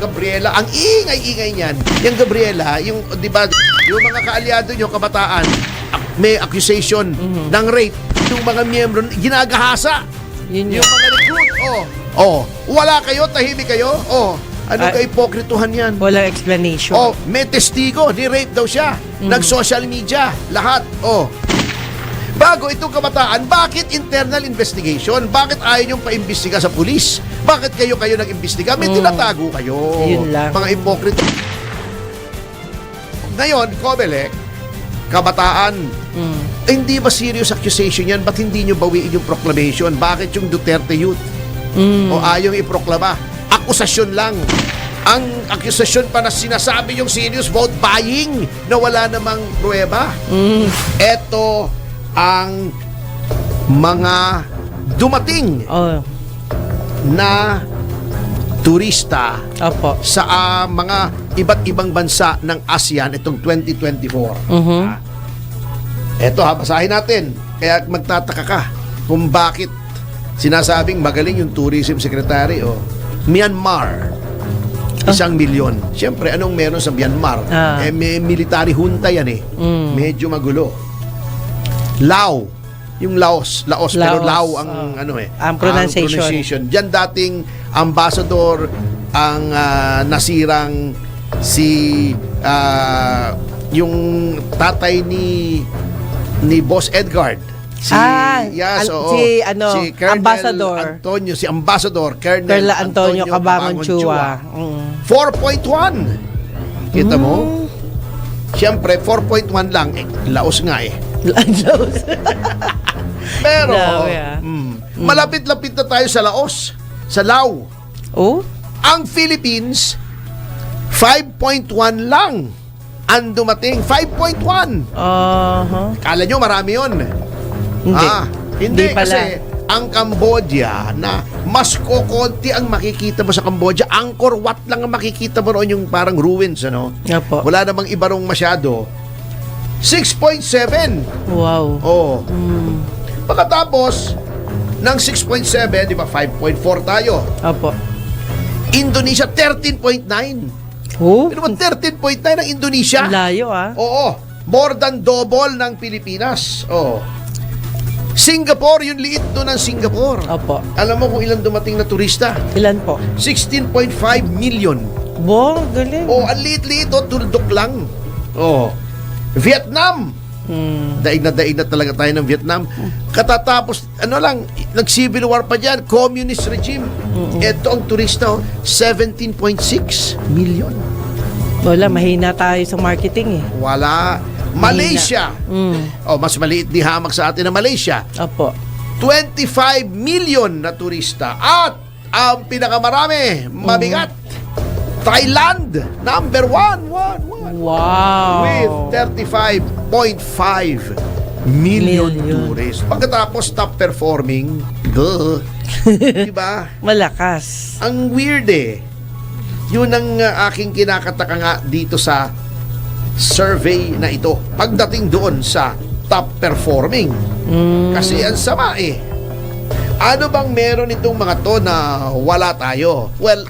Gabriela, ang ingay-ingay niyan. Yung Gabriela, yung, di ba, yung mga kaalyado nyo, kabataan, may accusation ng rape. Yung mga miyembro, ginagahasa. Yun Yung mga recruit, wala kayo, tahimik kayo, ano ka ipokrituhan yan? Walang explanation. May testigo, ni-rape daw siya. Nag-social media, lahat, Bago itong kabataan, bakit internal investigation? Bakit ayaw niyong paimbestiga sa pulis? Bakit kayo nag-imbestiga? May tinatago kayo. Yun lang. Mga ipokrito. Ngayon, Comelec, kabataan, hindi ba serious accusation yan? Ba't hindi nyo bawiin yung proclamation? Bakit yung Duterte Youth? O ayaw iproklama? Akusasyon lang. Ang akusasyon pa na sinasabi yung serious vote buying na wala namang pruweba. Eto ang mga dumating na turista Opo. sa mga iba't ibang bansa ng ASEAN itong 2024. Eto basahin natin. Kaya magtataka ka kung bakit sinasabing magaling yung tourism secretary. Myanmar, 1 milyon. Siyempre, anong meron sa Myanmar? May military junta yan Medyo magulo. Lao, yung Laos, pero Lao ang ang pronunciation. Diyan dating ambassador ang nasirang si yung tatay ni Boss Edgard. Si Colonel Ambassador Antonio, si Ambassador Colonel Antonio Cabangon Chua. 4.1. Kita mo? Siyempre, 4.1 lang. Laos nga Pero, malapit-lapit na tayo sa Laos. Sa Lao. Ang Philippines, 5.1 lang ang dumating. 5.1. Kala nyo marami yun. Hindi kasi ang Cambodia na mas kokonti ang makikita mo sa Cambodia. Angkor Wat lang ang makikita mo roon, yung parang ruins, Wala namang iba rong masyado. 6.7. Wow. Pagkatapos ng 6.7, di ba, 5.4 tayo. Opo. Indonesia, 13.9. Ano ba, 13.9 ng Indonesia? Layo, More than double ng Pilipinas. Singapore, yung liit doon ng Singapore. Opo. Alam mo kung ilan dumating na turista? Ilan po? 16.5 million. Galing. Ang liit-liit, tuldok lang. Vietnam. Daig na talaga tayo ng Vietnam. Katatapos, nag-civil war pa dyan, communist regime. Ito ang turista, 17.6 million. Wala, mahina tayo sa marketing Wala. Malaysia. Mas maliit di hamak sa atin na Malaysia. Opo. 25 million na turista. At ang pinakamarami, mabigat, Thailand, number 1. Wow. With 35.5 million tourists. Pagkatapos top performing, diba? Malakas. Ang weird Yun ang aking kinakataka nga dito sa survey na ito. Pagdating doon sa top performing. Kasi ang sama Ano bang meron itong mga to na wala tayo? Well,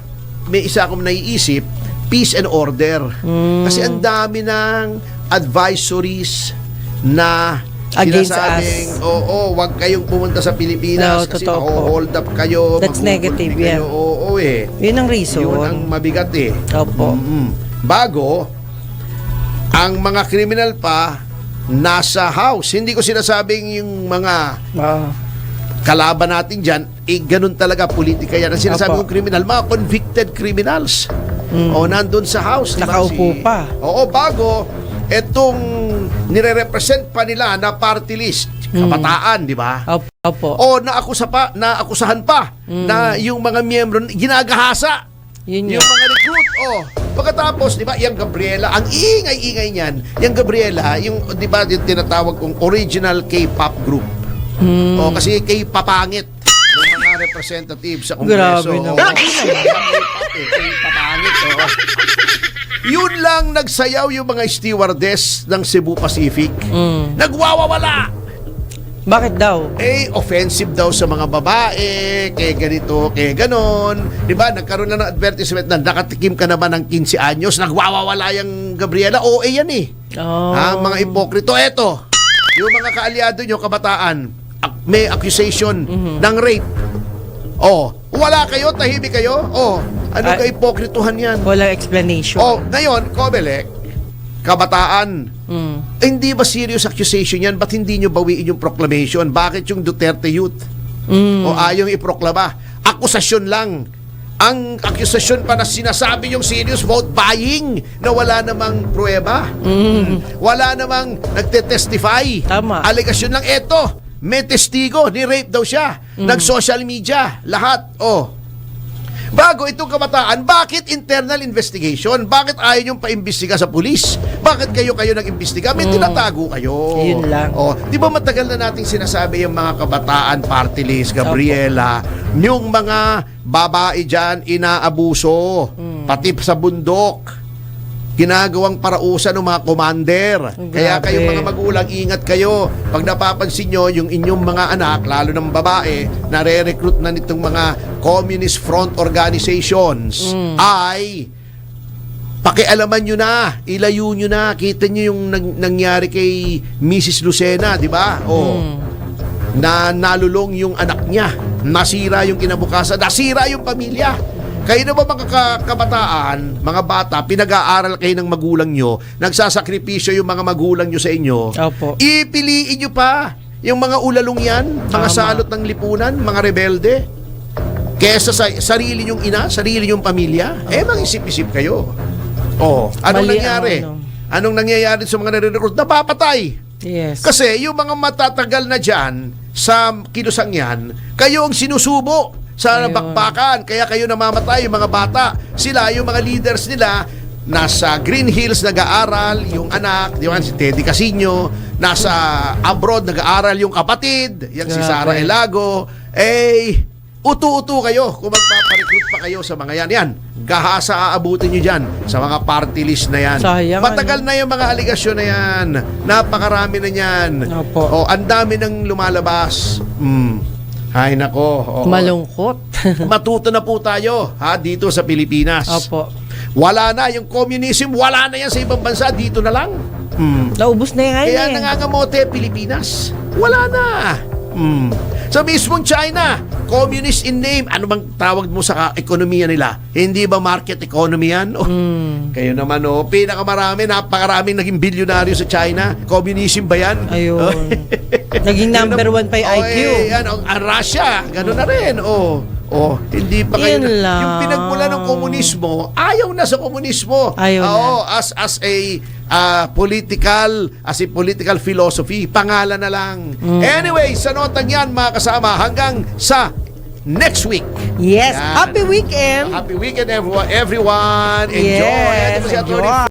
may isa akong naiisip, peace and order. Kasi ang dami ng advisories na against sinasabing, us. Wag kayong pumunta sa Pilipinas kasi hold up kayo. That's negative, kayo. Yun ang reason. Yun ang mabigat Opo. Bago, ang mga kriminal pa nasa house. Hindi ko sinasabing yung mga kalaban natin dyan, ganun talaga politika yan. Ang sinasabi kong kriminal, mga convicted criminals. Nandun sa house. Nakaupo pa. Bago, etong nire-represent pa nila na party list, kabataan, di ba? Opo. Naakusahan pa na yung mga miyembro ginagahasa. Yung mga recruit, pagkatapos, di ba, yung Gabriela, ang ingay-ingay niyan, yung Gabriela, yung, di ba, yung tinatawag kong original K-pop group. Kasi K-papangit yung mga representatives sa Kongreso. Grabe naman. K-papangit, Yun lang nagsayaw yung mga stewardess ng Cebu Pacific. Nagwawawala. Bakit daw? Offensive daw sa mga babae, kaya ganito, kaya ganon. Di ba? Nagkaroon na ng advertisement na nakatikim ka naman ng 15 anyos, nagwawawala yung Gabriela. Yan eh. Oh. Mga ipokrito. Eto, yung mga kaalyado nyo, kabataan, may accusation ng rape. Wala kayo, tahimik kayo. Ano ka ipokrituhan yan? Walang explanation. Ngayon, Comelec, kabataan, hindi ba serious accusation yan? Ba't hindi nyo bawiin yung proclamation? Bakit yung Duterte Youth? Ayaw iproklama? Akusasyon lang. Ang akusasyon pa na sinasabi yung serious vote buying na wala namang pruweba. Wala namang nagte-testify. Tama. Alegasyon lang. Eto, may testigo, ni-rape daw siya. Nag-social media, lahat. Bago itong kabataan, bakit internal investigation? Bakit ayaw niyong paimbestiga sa pulis? Bakit kayo nag-imbestiga? May tinatago kayo. Yun lang. Di ba matagal na nating sinasabi yung mga kabataan, party list, Gabriela, yung mga babae dyan, inaabuso, pati sa bundok, ginagawang parausan ng mga commander. Kaya Grabe. kayong mga magulang, ingat kayo. Pag napapansin nyo, yung inyong mga anak, lalo ng babae, nare-recruit na nitong mga Communist Front Organizations, ay pakialaman nyo na, ilayo nyo na. Kita nyo yung nangyari kay Mrs. Lucena, di ba? Na nalulong yung anak niya, nasira yung kinabukasan, nasira yung pamilya. Kayo na ba mga kabataan, mga bata, pinag-aaral kayo ng magulang nyo, nagsasakripisyo yung mga magulang nyo sa inyo, Opo. ipiliin nyo pa yung mga ulalong yan, mga Tama. salot ng lipunan, mga rebelde, kesa sa sarili nyong ina, sarili nyong pamilya, mag-isip-isip kayo. Anong Mali nangyari? ang Anong nangyayari sa mga nare-recruit? Napapatay. Yes. Kasi yung mga matatagal na dyan sa kinusang yan, kayo ang sinusubo sa Ayun. bakbakan. Kaya kayo namamatay, yung mga bata. Sila, yung mga leaders nila, nasa Green Hills nag-aaral, yung anak, di ba, si Teddy Casino, nasa abroad nag-aaral yung kapatid, yung si Grabe. Sara Elago. Utu-utu kayo kung magpaparecruit pa kayo sa mga yan. Gahasa aabutin nyo dyan sa mga party list na yan. Sayang, Matagal na yung mga aligasyon na yan. Napakarami na yan. Opo. Ang dami nang lumalabas. Ay nako. Malungkot. Matuto na po tayo dito sa Pilipinas. Opo. Wala na yung communism, wala na yan sa ibang bansa, dito na lang. Naubos na yan. Kaya nangangamote Pilipinas. Wala na. Sa mismong China, communist in name, ano bang tawag mo sa ekonomiya nila? Hindi ba market economy yan? Kayo naman pinakamarami, napakaraming naging bilyonaryo sa China. Communism ba yan? Ayun. Naging number one pa yung IQ. Yan, ang Russia, gano'n na rin. Hindi pa kayo Yun lang. yung pinagmula ng komunismo, ayaw na sa komunismo. Ayaw na. As a political philosophy, pangalan na lang. Anyway, sa notang yan, mga kasama, hanggang sa next week. Yes. Yan. Happy weekend. Happy weekend, everyone. Enjoy. Yes, Ito si Atty. enjoy.